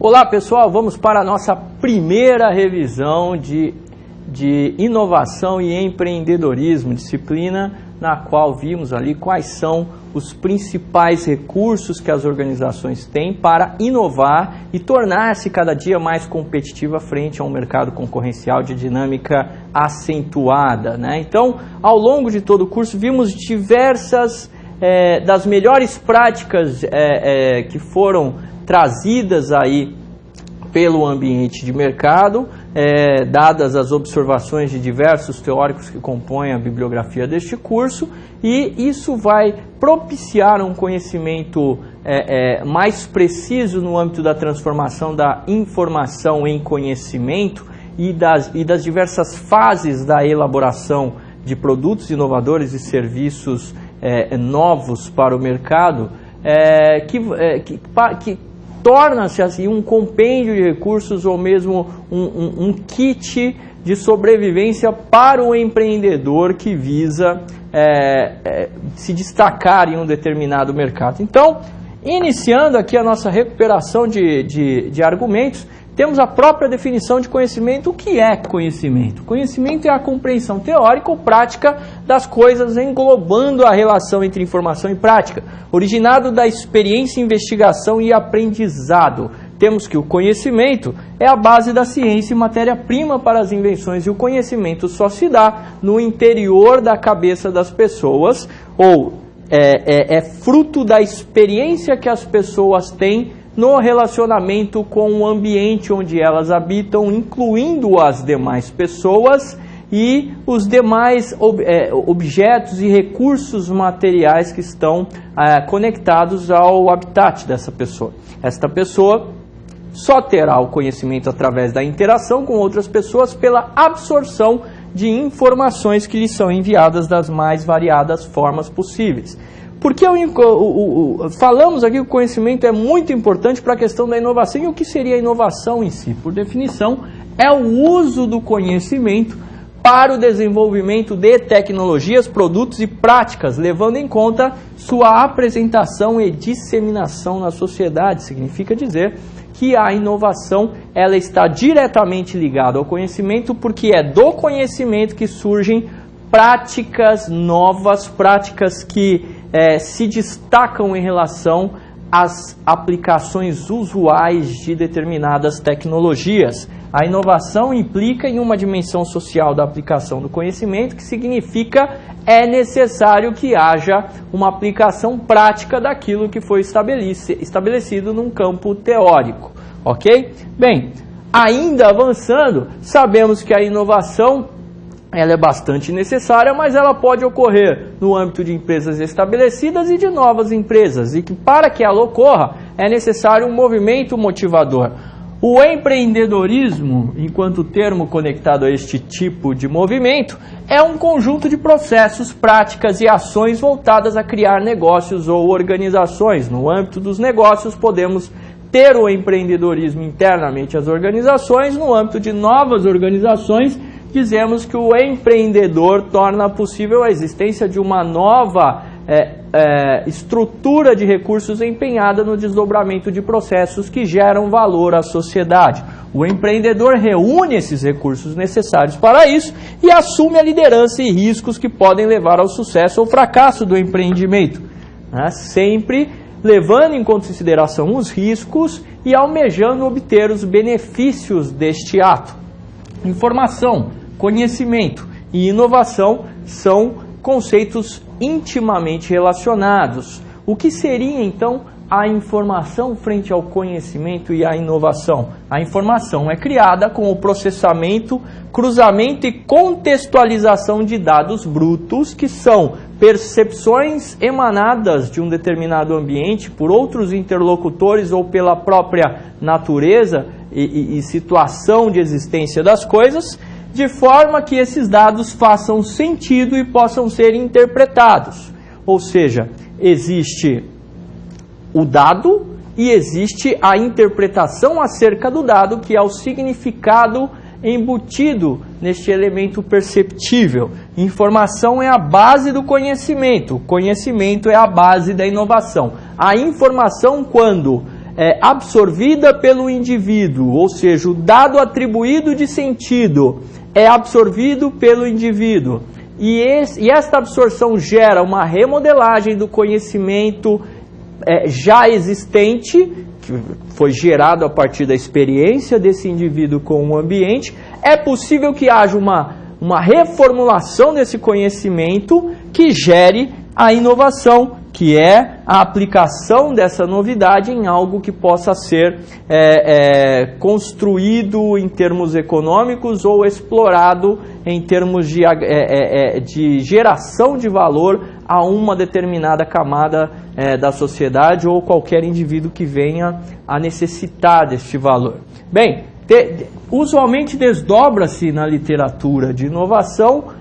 Olá pessoal, vamos para a nossa primeira revisão de inovação e empreendedorismo, disciplina na qual vimos ali quais são os principais recursos que as organizações têm para inovar e tornar-se cada dia mais competitiva frente a um mercado concorrencial de dinâmica acentuada, né? Então, ao longo de todo o curso, vimos diversas das melhores práticas que foram trazidas aí pelo ambiente de mercado, dadas as observações de diversos teóricos que compõem a bibliografia deste curso, e isso vai propiciar um conhecimento mais preciso no âmbito da transformação da informação em conhecimento e das diversas fases da elaboração de produtos inovadores e serviços novos para o mercado, que torna-se assim um compêndio de recursos ou mesmo um kit de sobrevivência para o empreendedor que visa se destacar em um determinado mercado. Então, iniciando aqui a nossa recuperação de argumentos, temos a própria definição de conhecimento. O que é conhecimento? Conhecimento é a compreensão teórica ou prática das coisas, englobando a relação entre informação e prática, originado da experiência, investigação e aprendizado. Temos que o conhecimento é a base da ciência e matéria-prima para as invenções, e o conhecimento só se dá no interior da cabeça das pessoas, ou é fruto da experiência que as pessoas têm no relacionamento com o ambiente onde elas habitam, incluindo as demais pessoas e os demais objetos e recursos materiais que estão conectados ao habitat dessa pessoa. Esta pessoa só terá o conhecimento através da interação com outras pessoas, pela absorção de informações que lhe são enviadas das mais variadas formas possíveis. Porque falamos aqui que o conhecimento é muito importante para a questão da inovação. E o que seria a inovação em si? Por definição, é o uso do conhecimento para o desenvolvimento de tecnologias, produtos e práticas, levando em conta sua apresentação e disseminação na sociedade. Significa dizer que a inovação ela está diretamente ligada ao conhecimento, porque é do conhecimento que surgem práticas novas, práticas que se destacam em relação às aplicações usuais de determinadas tecnologias. A inovação implica em uma dimensão social da aplicação do conhecimento, que significa é necessário que haja uma aplicação prática daquilo que foi estabelecido num campo teórico, ok? Bem, ainda avançando, sabemos que a inovação ela é bastante necessária, mas ela pode ocorrer no âmbito de empresas estabelecidas e de novas empresas, e que para que ela ocorra é necessário um movimento motivador. O empreendedorismo, enquanto termo conectado a este tipo de movimento, é um conjunto de processos, práticas e ações voltadas a criar negócios ou organizações. No âmbito dos negócios, podemos ter o empreendedorismo internamente às organizações. No âmbito de novas organizações, dizemos que o empreendedor torna possível a existência de uma nova estrutura de recursos empenhada no desdobramento de processos que geram valor à sociedade. O empreendedor reúne esses recursos necessários para isso e assume a liderança e riscos que podem levar ao sucesso ou fracasso do empreendimento, né? Sempre levando em consideração os riscos e almejando obter os benefícios deste ato. Informação, conhecimento e inovação são conceitos intimamente relacionados. O que seria então a informação frente ao conhecimento e à inovação? A informação é criada com o processamento, cruzamento e contextualização de dados brutos, que são percepções emanadas de um determinado ambiente por outros interlocutores ou pela própria natureza e situação de existência das coisas, de forma que esses dados façam sentido e possam ser interpretados. Ou seja, existe o dado e existe a interpretação acerca do dado, que é o significado embutido neste elemento perceptível. Informação é a base do conhecimento, conhecimento é a base da inovação. A informação, quando é absorvida pelo indivíduo, ou seja, o dado atribuído de sentido é absorvido pelo indivíduo, e esta absorção gera uma remodelagem do conhecimento já existente, que foi gerado a partir da experiência desse indivíduo com o ambiente. É possível que haja uma reformulação desse conhecimento que gere a inovação, que é a aplicação dessa novidade em algo que possa ser construído em termos econômicos ou explorado em termos de geração de valor a uma determinada camada da sociedade ou qualquer indivíduo que venha a necessitar deste valor. Bem, usualmente desdobra-se na literatura de inovação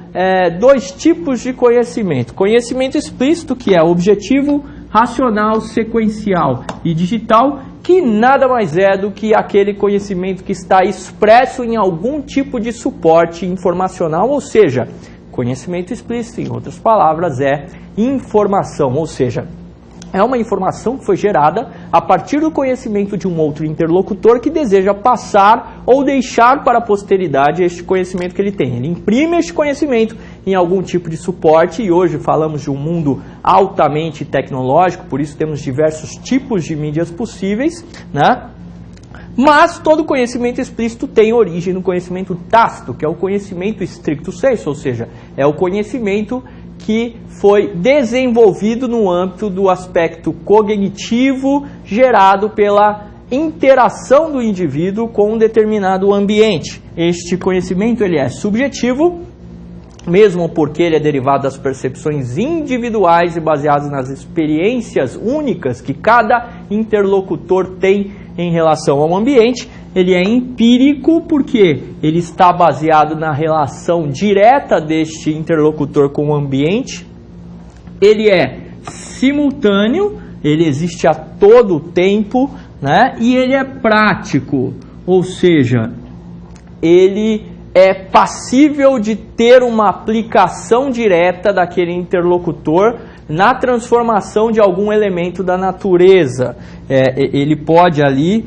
dois tipos de conhecimento. Conhecimento explícito, que é objetivo, racional, sequencial e digital, que nada mais é do que aquele conhecimento que está expresso em algum tipo de suporte informacional, ou seja, conhecimento explícito, em outras palavras, é informação, ou seja, é uma informação que foi gerada a partir do conhecimento de um outro interlocutor que deseja passar ou deixar para a posteridade este conhecimento que ele tem. Ele imprime este conhecimento em algum tipo de suporte, e hoje falamos de um mundo altamente tecnológico, por isso temos diversos tipos de mídias possíveis, né? Mas todo conhecimento explícito tem origem no conhecimento tácito, que é o conhecimento stricto sensu, ou seja, é o conhecimento que foi desenvolvido no âmbito do aspecto cognitivo gerado pela interação do indivíduo com um determinado ambiente. Este conhecimento ele é subjetivo, mesmo porque ele é derivado das percepções individuais e baseadas nas experiências únicas que cada interlocutor tem em relação ao ambiente. Ele é empírico porque ele está baseado na relação direta deste interlocutor com o ambiente. Ele é simultâneo, ele existe a todo tempo, né? E ele é prático, ou seja, ele é passível de ter uma aplicação direta daquele interlocutor na transformação de algum elemento da natureza. Ele pode ali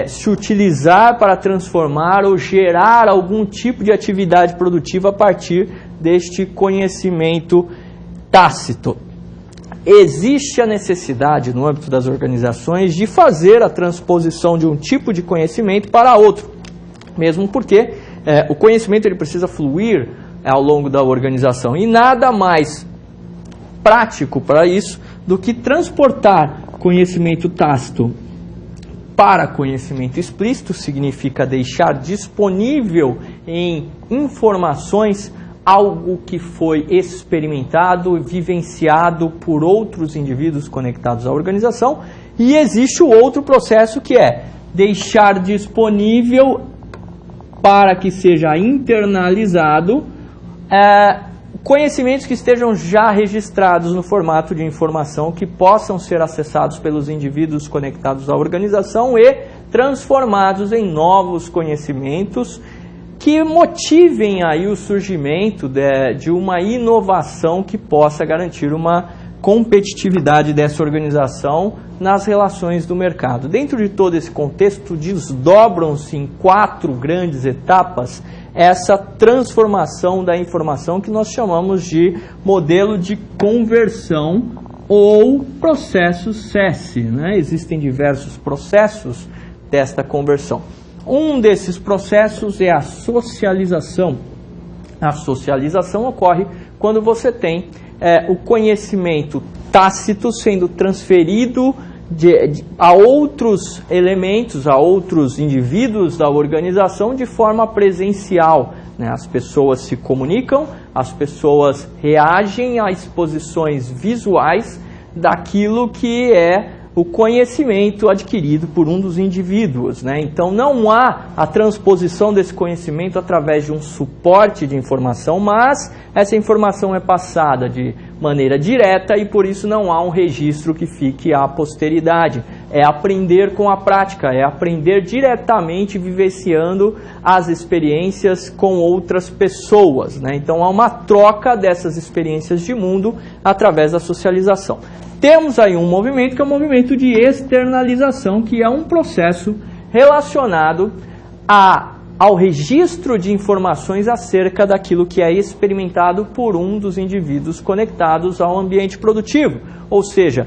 se utilizar para transformar ou gerar algum tipo de atividade produtiva a partir deste conhecimento tácito. Existe a necessidade, no âmbito das organizações, de fazer a transposição de um tipo de conhecimento para outro, mesmo porque o conhecimento ele precisa fluir ao longo da organização, e nada mais prático para isso do que transportar conhecimento tácito para conhecimento explícito. Significa deixar disponível em informações algo que foi experimentado, vivenciado por outros indivíduos conectados à organização. E existe o outro processo, que é deixar disponível para que seja internalizado conhecimentos que estejam já registrados no formato de informação, que possam ser acessados pelos indivíduos conectados à organização e transformados em novos conhecimentos que motivem aí o surgimento de uma inovação que possa garantir uma competitividade dessa organização nas relações do mercado. Dentro de todo esse contexto, desdobram-se em 4 grandes etapas essa transformação da informação que nós chamamos de modelo de conversão ou processo SES, né? Existem diversos processos desta conversão. Um desses processos é a socialização. A socialização ocorre quando você tem o conhecimento tácito sendo transferido a outros elementos, a outros indivíduos da organização de forma presencial, né? As pessoas se comunicam, as pessoas reagem a exposições visuais daquilo que é o conhecimento adquirido por um dos indivíduos, né? Então não há a transposição desse conhecimento através de um suporte de informação, mas essa informação é passada de maneira direta e por isso não há um registro que fique à posteridade. É aprender com a prática, é aprender diretamente vivenciando as experiências com outras pessoas, né? Então há uma troca dessas experiências de mundo através da socialização. Temos aí um movimento que é o movimento de externalização, que é um processo relacionado ao registro de informações acerca daquilo que é experimentado por um dos indivíduos conectados ao ambiente produtivo. Ou seja,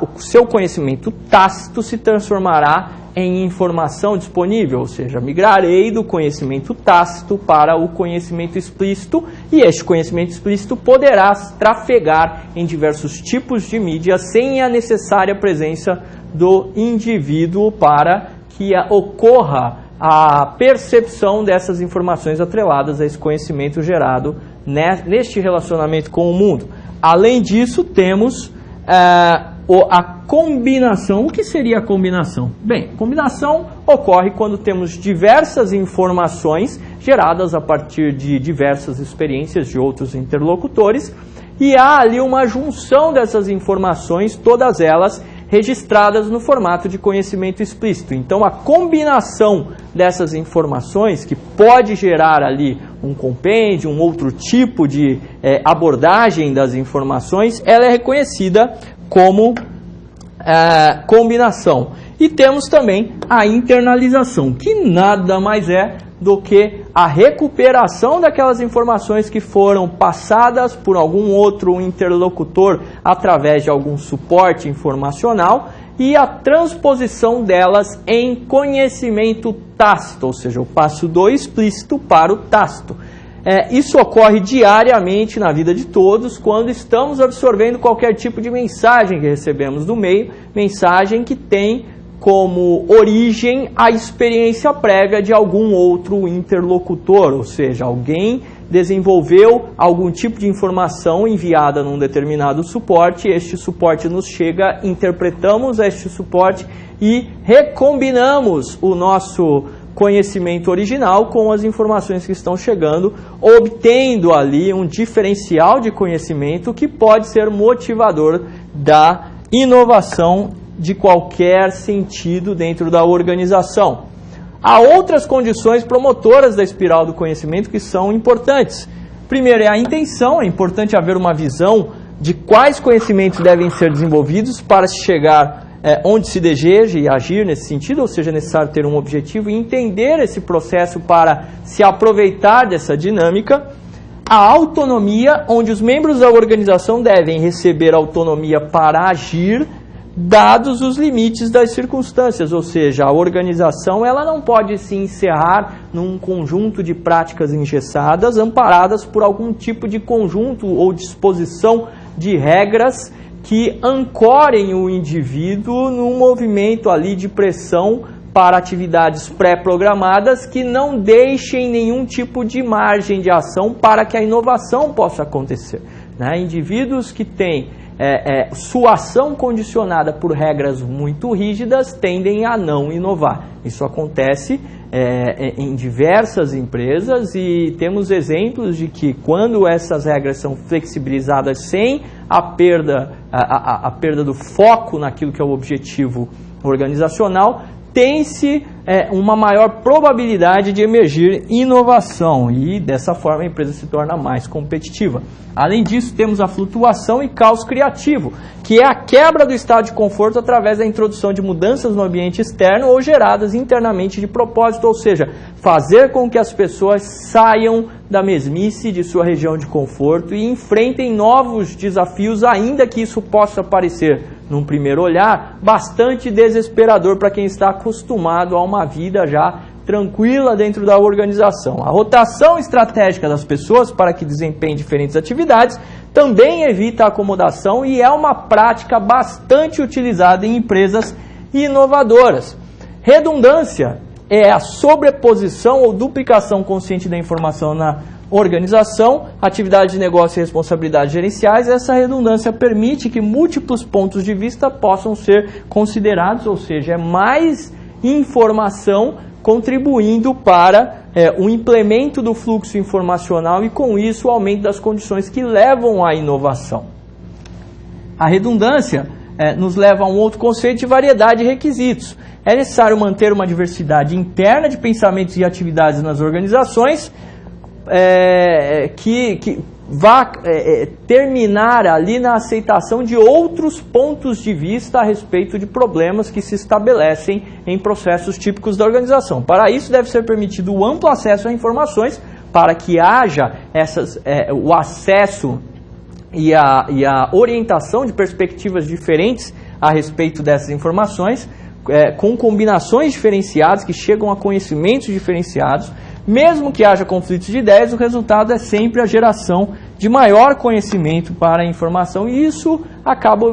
o seu conhecimento tácito se transformará em informação disponível, ou seja, migrarei do conhecimento tácito para o conhecimento explícito, e este conhecimento explícito poderá trafegar em diversos tipos de mídia sem a necessária presença do indivíduo para que ocorra a percepção dessas informações atreladas a esse conhecimento gerado neste relacionamento com o mundo. Além disso, temos a combinação. O que seria a combinação? Bem, combinação ocorre quando temos diversas informações geradas a partir de diversas experiências de outros interlocutores e há ali uma junção dessas informações, todas elas registradas no formato de conhecimento explícito. Então, a combinação dessas informações, que pode gerar ali um compêndio, um outro tipo de abordagem das informações, ela é reconhecida como combinação. E temos também a internalização, que nada mais é do que a recuperação daquelas informações que foram passadas por algum outro interlocutor através de algum suporte informacional e a transposição delas em conhecimento tácito, ou seja, eu passo do explícito para o tácito. Isso ocorre diariamente na vida de todos quando estamos absorvendo qualquer tipo de mensagem que recebemos do meio, mensagem que tem como origem a experiência prévia de algum outro interlocutor, ou seja, alguém desenvolveu algum tipo de informação enviada num determinado suporte, este suporte nos chega, interpretamos este suporte e recombinamos o nosso conhecimento original com as informações que estão chegando, obtendo ali um diferencial de conhecimento que pode ser motivador da inovação de qualquer sentido dentro da organização. Há outras condições promotoras da espiral do conhecimento que são importantes. Primeiro é a intenção, é importante haver uma visão de quais conhecimentos devem ser desenvolvidos para se chegar onde se deseja e agir nesse sentido, ou seja, é necessário ter um objetivo e entender esse processo para se aproveitar dessa dinâmica. A autonomia, onde os membros da organização devem receber autonomia para agir, dados os limites das circunstâncias, ou seja, a organização ela não pode se encerrar num conjunto de práticas engessadas, amparadas por algum tipo de conjunto ou disposição de regras que ancorem o indivíduo num movimento ali de pressão para atividades pré-programadas que não deixem nenhum tipo de margem de ação para que a inovação possa acontecer, né? Indivíduos que têm sua ação condicionada por regras muito rígidas tendem a não inovar. Isso acontece em diversas empresas e temos exemplos de que quando essas regras são flexibilizadas sem a perda do foco naquilo que é o objetivo organizacional, tem-se uma maior probabilidade de emergir inovação e dessa forma a empresa se torna mais competitiva. Além disso, temos a flutuação e caos criativo, que é a quebra do estado de conforto através da introdução de mudanças no ambiente externo ou geradas internamente de propósito, ou seja, fazer com que as pessoas saiam da mesmice de sua região de conforto e enfrentem novos desafios, ainda que isso possa parecer, num primeiro olhar, bastante desesperador para quem está acostumado a uma vida já tranquila dentro da organização. A rotação estratégica das pessoas para que desempenhem diferentes atividades também evita a acomodação e é uma prática bastante utilizada em empresas inovadoras. Redundância é a sobreposição ou duplicação consciente da informação na organização, atividade de negócio e responsabilidades gerenciais. Essa redundância permite que múltiplos pontos de vista possam ser considerados, ou seja, é mais informação contribuindo para o implemento do fluxo informacional e, com isso, o aumento das condições que levam à inovação. A redundância nos leva a um outro conceito de variedade de requisitos. É necessário manter uma diversidade interna de pensamentos e atividades nas organizações que vá terminar ali na aceitação de outros pontos de vista a respeito de problemas que se estabelecem em processos típicos da organização. Para isso, deve ser permitido o amplo acesso a informações para que haja o acesso e a orientação de perspectivas diferentes a respeito dessas informações, com combinações diferenciadas que chegam a conhecimentos diferenciados. Mesmo que haja conflitos de ideias, o resultado é sempre a geração de maior conhecimento para a informação, e isso acaba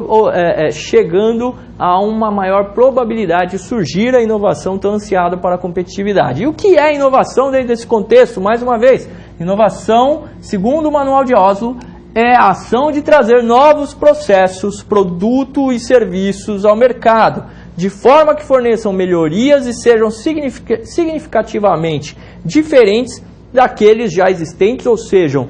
chegando a uma maior probabilidade de surgir a inovação tão ansiada para a competitividade. E o que é inovação dentro desse contexto? Mais uma vez, inovação, segundo o Manual de Oslo, é a ação de trazer novos processos, produtos e serviços ao mercado, de forma que forneçam melhorias e sejam significativamente diferentes daqueles já existentes, ou seja,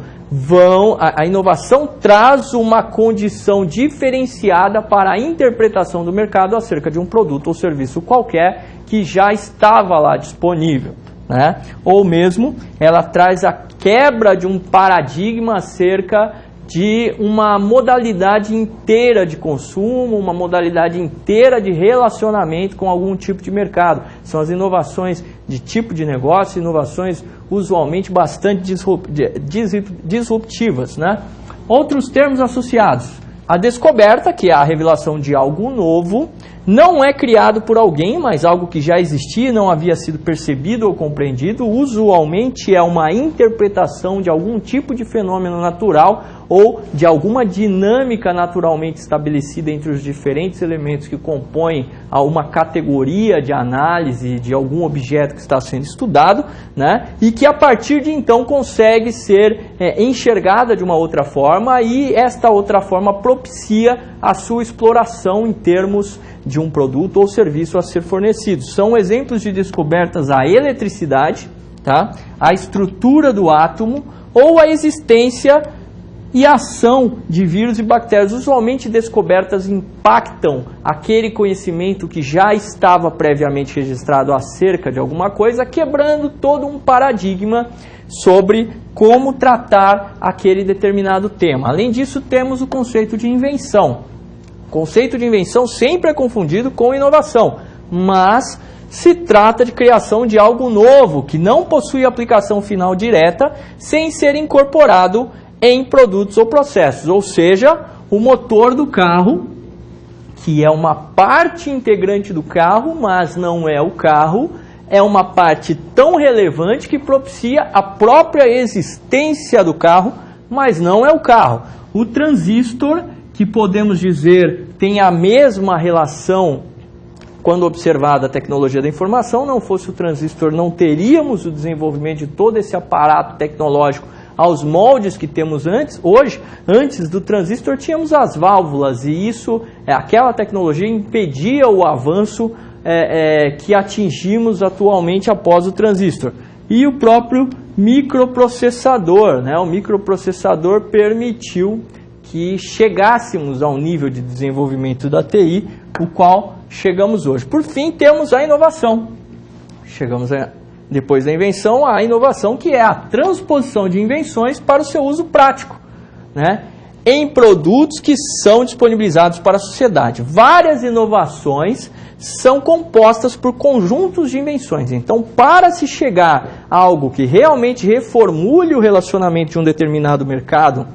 a inovação traz uma condição diferenciada para a interpretação do mercado acerca de um produto ou serviço qualquer que já estava lá disponível, né? Ou mesmo ela traz a quebra de um paradigma acerca de uma modalidade inteira de consumo, uma modalidade inteira de relacionamento com algum tipo de mercado. São as inovações de tipo de negócio, inovações usualmente bastante disruptivas, né? Outros termos associados: a descoberta, que é a revelação de algo novo, não é criado por alguém, mas algo que já existia e não havia sido percebido ou compreendido. Usualmente é uma interpretação de algum tipo de fenômeno natural ou de alguma dinâmica naturalmente estabelecida entre os diferentes elementos que compõem uma categoria de análise de algum objeto que está sendo estudado, né? E que a partir de então consegue ser enxergada de uma outra forma, e esta outra forma propicia a sua exploração em termos de um produto ou serviço a ser fornecido. São exemplos de descobertas a eletricidade, tá? A estrutura do átomo ou a existência e a ação de vírus e bactérias. Usualmente descobertas impactam aquele conhecimento que já estava previamente registrado acerca de alguma coisa, quebrando todo um paradigma sobre como tratar aquele determinado tema. Além disso, temos o conceito de invenção. O conceito de invenção sempre é confundido com inovação, mas se trata de criação de algo novo, que não possui aplicação final direta, sem ser incorporado em produtos ou processos. Ou seja, o motor do carro, que é uma parte integrante do carro, mas não é o carro, é uma parte tão relevante que propicia a própria existência do carro, mas não é o carro. O transistor, que podemos dizer tem a mesma relação quando observada a tecnologia da informação. Não fosse o transistor, não teríamos o desenvolvimento de todo esse aparato tecnológico aos moldes que temos hoje. Antes do transistor tínhamos as válvulas, e isso, aquela tecnologia impedia o avanço que atingimos atualmente após o transistor. E o próprio microprocessador, né? O microprocessador permitiu que chegássemos ao nível de desenvolvimento da TI, o qual chegamos hoje. Por fim, temos a inovação. Depois da invenção, a inovação, que é a transposição de invenções para o seu uso prático, né? Em produtos que são disponibilizados para a sociedade. Várias inovações são compostas por conjuntos de invenções. Então, para se chegar a algo que realmente reformule o relacionamento de um determinado mercado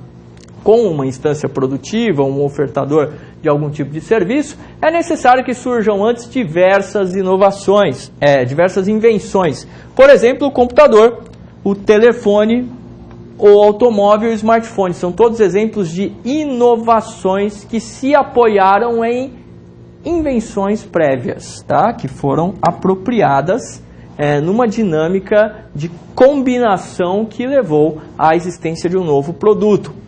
com uma instância produtiva, um ofertador de algum tipo de serviço, é necessário que surjam antes diversas inovações, diversas invenções. Por exemplo, o computador, o telefone, o automóvel e o smartphone. São todos exemplos de inovações que se apoiaram em invenções prévias, tá? Que foram apropriadas numa dinâmica de combinação que levou à existência de um novo produto.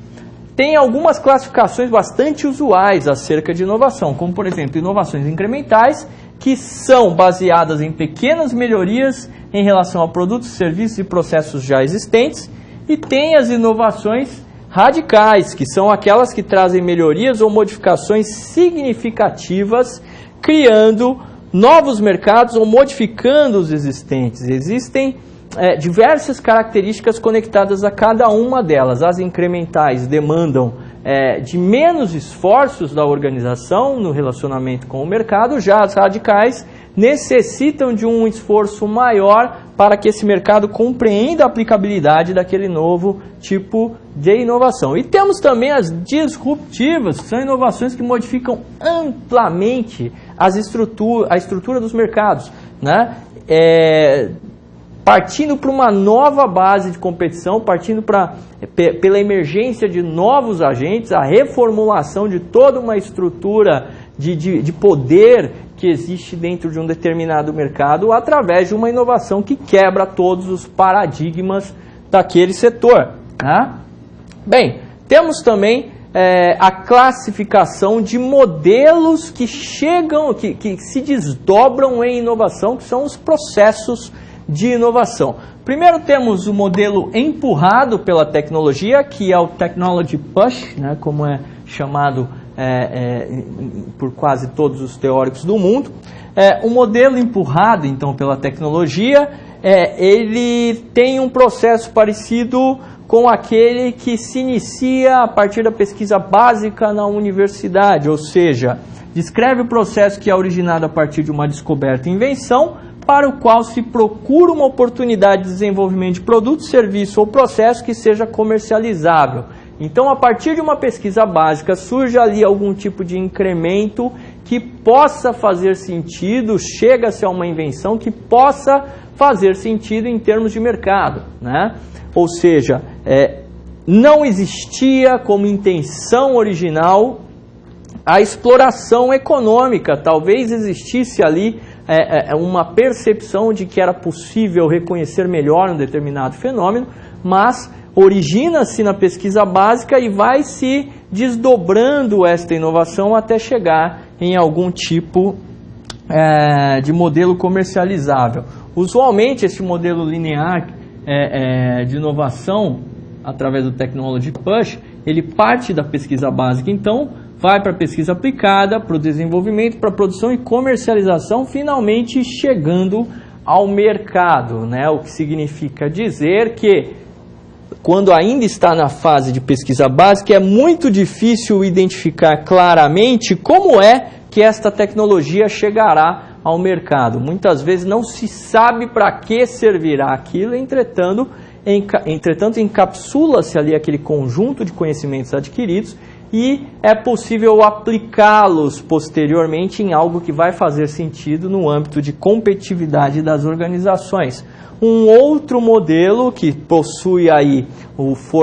Tem algumas classificações bastante usuais acerca de inovação, como, por exemplo, inovações incrementais, que são baseadas em pequenas melhorias em relação a produtos, serviços e processos já existentes, e tem as inovações radicais, que são aquelas que trazem melhorias ou modificações significativas, criando novos mercados ou modificando os existentes. Existem diversas características conectadas a cada uma delas. As incrementais demandam de menos esforços da organização no relacionamento com o mercado, já as radicais necessitam de um esforço maior para que esse mercado compreenda a aplicabilidade daquele novo tipo de inovação. E temos também as disruptivas, que são inovações que modificam amplamente a estrutura dos mercados, né? Partindo para uma nova base de competição, partindo pela emergência de novos agentes, a reformulação de toda uma estrutura de poder que existe dentro de um determinado mercado, através de uma inovação que quebra todos os paradigmas daquele setor, né? Bem, temos também a classificação de modelos que que se desdobram em inovação, que são os processos de inovação. Primeiro temos o modelo empurrado pela tecnologia, que é o Technology Push, né, como é chamado por quase todos os teóricos do mundo. O modelo empurrado, então, pela tecnologia, ele tem um processo parecido com aquele que se inicia a partir da pesquisa básica na universidade, ou seja, descreve o processo que é originado a partir de uma descoberta e invenção, para o qual se procura uma oportunidade de desenvolvimento de produto, serviço ou processo que seja comercializável. Então, a partir de uma pesquisa básica, surge ali algum tipo de incremento que possa fazer sentido, chega-se a uma invenção que possa fazer sentido em termos de mercado, né? Ou seja, não existia como intenção original a exploração econômica, talvez existisse ali uma percepção de que era possível reconhecer melhor um determinado fenômeno, mas origina-se na pesquisa básica e vai se desdobrando esta inovação até chegar em algum tipo de modelo comercializável. Usualmente, esse modelo linear de inovação, através do Technology Push, ele parte da pesquisa básica, então vai para a pesquisa aplicada, para o desenvolvimento, para a produção e comercialização, finalmente chegando ao mercado, né? O que significa dizer que, quando ainda está na fase de pesquisa básica, é muito difícil identificar claramente como é que esta tecnologia chegará ao mercado. Muitas vezes não se sabe para que servirá aquilo, entretanto encapsula-se ali aquele conjunto de conhecimentos adquiridos e é possível aplicá-los posteriormente em algo que vai fazer sentido no âmbito de competitividade das organizações. Um outro modelo que possui aí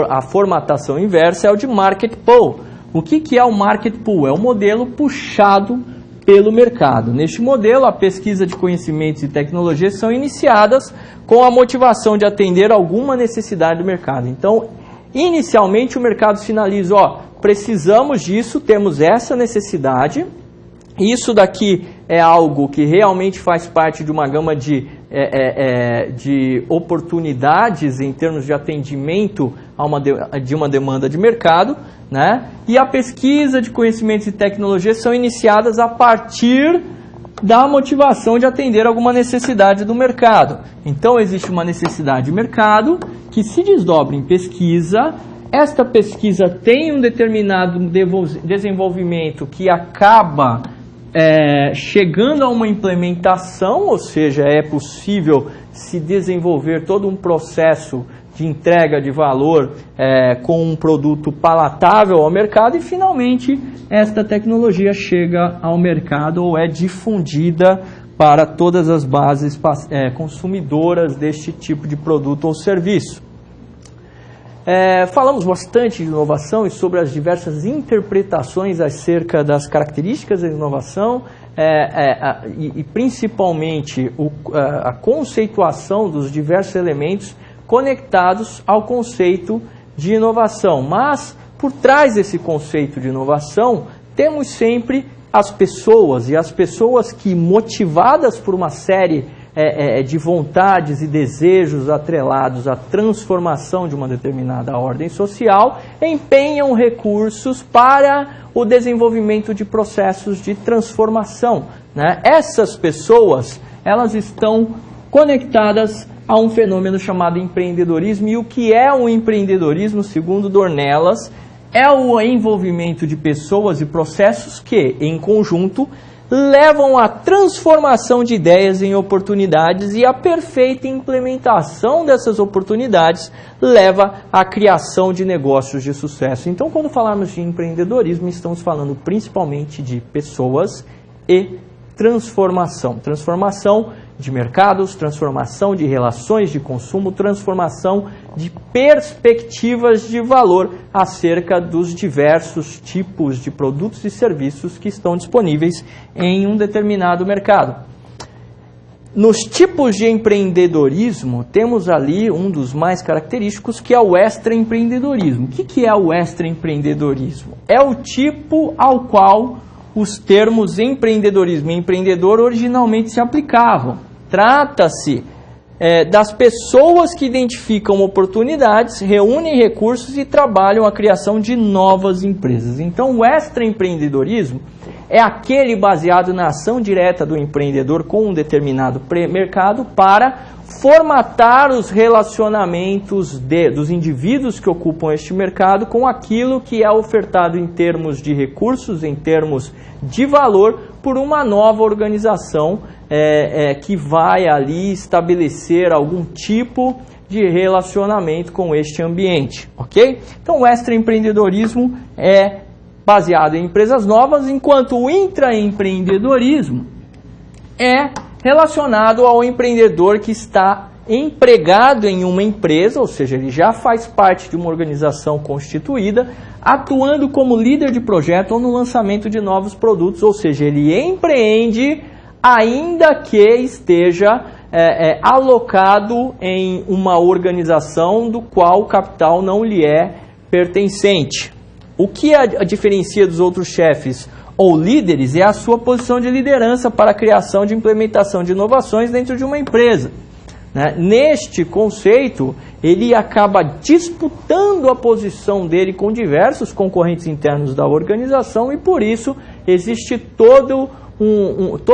a formatação inversa é o de Market Pull. O que é o Market Pull? É o modelo puxado pelo mercado. Neste modelo, a pesquisa de conhecimentos e tecnologias são iniciadas com a motivação de atender alguma necessidade do mercado. Então, inicialmente o mercado sinaliza, precisamos disso, temos essa necessidade, isso daqui é algo que realmente faz parte de uma gama de oportunidades em termos de atendimento de uma demanda de mercado, né? E a pesquisa de conhecimentos e tecnologias são iniciadas a partir da motivação de atender alguma necessidade do mercado. Então, existe uma necessidade de mercado que se desdobra em pesquisa. Esta pesquisa tem um determinado desenvolvimento que acaba chegando a uma implementação, ou seja, é possível se desenvolver todo um processo de entrega de valor com um produto palatável ao mercado e, finalmente, esta tecnologia chega ao mercado ou é difundida para todas as bases consumidoras deste tipo de produto ou serviço. Falamos bastante de inovação e sobre as diversas interpretações acerca das características da inovação e principalmente a conceituação dos diversos elementos conectados ao conceito de inovação. Mas, por trás desse conceito de inovação, temos sempre as pessoas, e as pessoas que, motivadas por uma série de vontades e desejos atrelados à transformação de uma determinada ordem social, empenham recursos para o desenvolvimento de processos de transformação, né? Essas pessoas, elas estão conectadas a um fenômeno chamado empreendedorismo. E o que é o empreendedorismo, segundo Dornelas, é o envolvimento de pessoas e processos que, em conjunto, levam à transformação de ideias em oportunidades, e a perfeita implementação dessas oportunidades leva à criação de negócios de sucesso. Então, quando falarmos de empreendedorismo, estamos falando principalmente de pessoas e transformação. Transformação de mercados, transformação de relações de consumo, transformação de perspectivas de valor acerca dos diversos tipos de produtos e serviços que estão disponíveis em um determinado mercado. Nos tipos de empreendedorismo, temos ali um dos mais característicos, que é o extraempreendedorismo. O que é o extraempreendedorismo? É o tipo ao qual os termos empreendedorismo e empreendedor originalmente se aplicavam. Trata-se das pessoas que identificam oportunidades, reúnem recursos e trabalham a criação de novas empresas. Então, o extraempreendedorismo é aquele baseado na ação direta do empreendedor com um determinado mercado para formatar os relacionamentos dos indivíduos que ocupam este mercado com aquilo que é ofertado em termos de recursos, em termos de valor, por uma nova organização que vai ali estabelecer algum tipo de relacionamento com este ambiente, ok? Então, o extraempreendedorismo é baseado em empresas novas, enquanto o intraempreendedorismo é relacionado ao empreendedor que está empregado em uma empresa, ou seja, ele já faz parte de uma organização constituída, atuando como líder de projeto ou no lançamento de novos produtos, ou seja, ele empreende ainda que esteja alocado em uma organização do qual o capital não lhe é pertencente. O que a diferencia dos outros chefes ou líderes é a sua posição de liderança para a criação de implementação de inovações dentro de uma empresa, né? Neste conceito, ele acaba disputando a posição dele com diversos concorrentes internos da organização, e por isso existe toda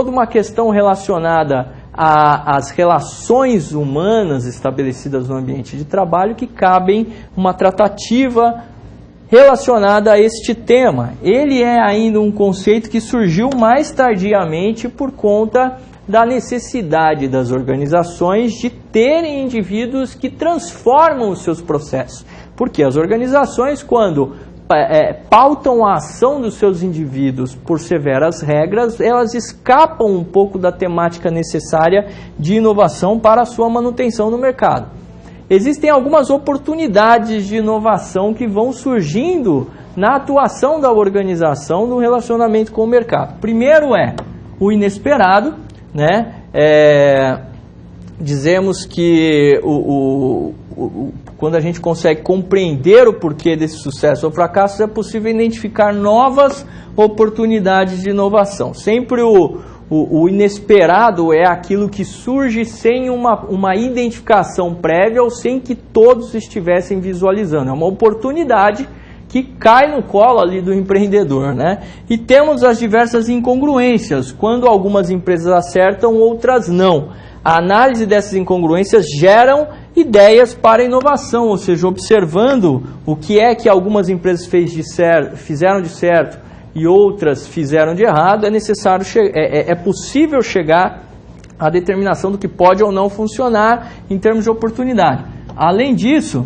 uma questão relacionada às relações humanas estabelecidas no ambiente de trabalho que cabem uma tratativa relacionada a este tema. Ele é ainda um conceito que surgiu mais tardiamente por conta da necessidade das organizações de terem indivíduos que transformam os seus processos. Porque as organizações, quando pautam a ação dos seus indivíduos por severas regras, elas escapam um pouco da temática necessária de inovação para a sua manutenção no mercado. Existem algumas oportunidades de inovação que vão surgindo na atuação da organização no relacionamento com o mercado. Primeiro é o inesperado, né? Dizemos que quando a gente consegue compreender o porquê desse sucesso ou fracasso, é possível identificar novas oportunidades de inovação. Sempre o inesperado é aquilo que surge sem uma identificação prévia ou sem que todos estivessem visualizando. É uma oportunidade que cai no colo ali do empreendedor, né? E temos as diversas incongruências, quando algumas empresas acertam, outras não. A análise dessas incongruências geram ideias para inovação, ou seja, observando o que é que algumas empresas fizeram de certo e outras fizeram de errado, é possível chegar à determinação do que pode ou não funcionar em termos de oportunidade. Além disso,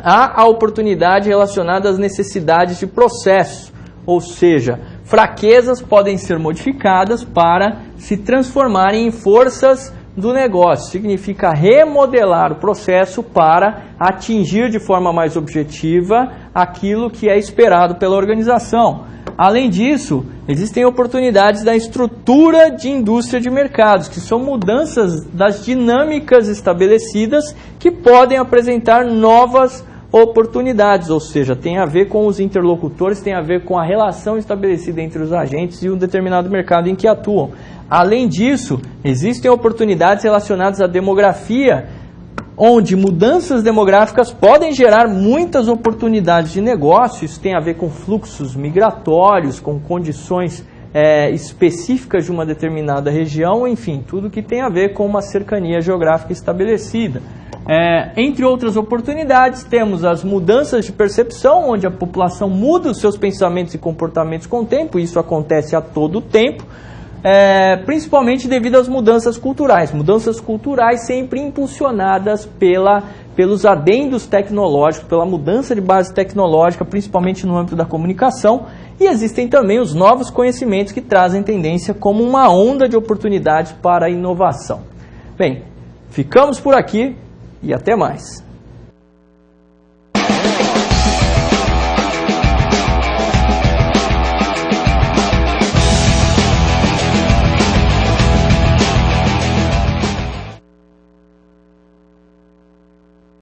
há a oportunidade relacionada às necessidades de processo, ou seja, fraquezas podem ser modificadas para se transformarem em forças do negócio. Significa remodelar o processo para atingir de forma mais objetiva aquilo que é esperado pela organização. Além disso, existem oportunidades da estrutura de indústria de mercados, que são mudanças das dinâmicas estabelecidas que podem apresentar novas oportunidades, ou seja, tem a ver com os interlocutores, tem a ver com a relação estabelecida entre os agentes e um determinado mercado em que atuam. Além disso, existem oportunidades relacionadas à demografia, onde mudanças demográficas podem gerar muitas oportunidades de negócio. Isso tem a ver com fluxos migratórios, com condições específicas de uma determinada região, enfim, tudo que tem a ver com uma cercania geográfica estabelecida. Entre outras oportunidades, temos as mudanças de percepção, onde a população muda os seus pensamentos e comportamentos com o tempo, e isso acontece a todo tempo, principalmente devido às mudanças culturais sempre impulsionadas pelos adendos tecnológicos, pela mudança de base tecnológica, principalmente no âmbito da comunicação, e existem também os novos conhecimentos que trazem tendência como uma onda de oportunidades para a inovação. Bem, ficamos por aqui e até mais.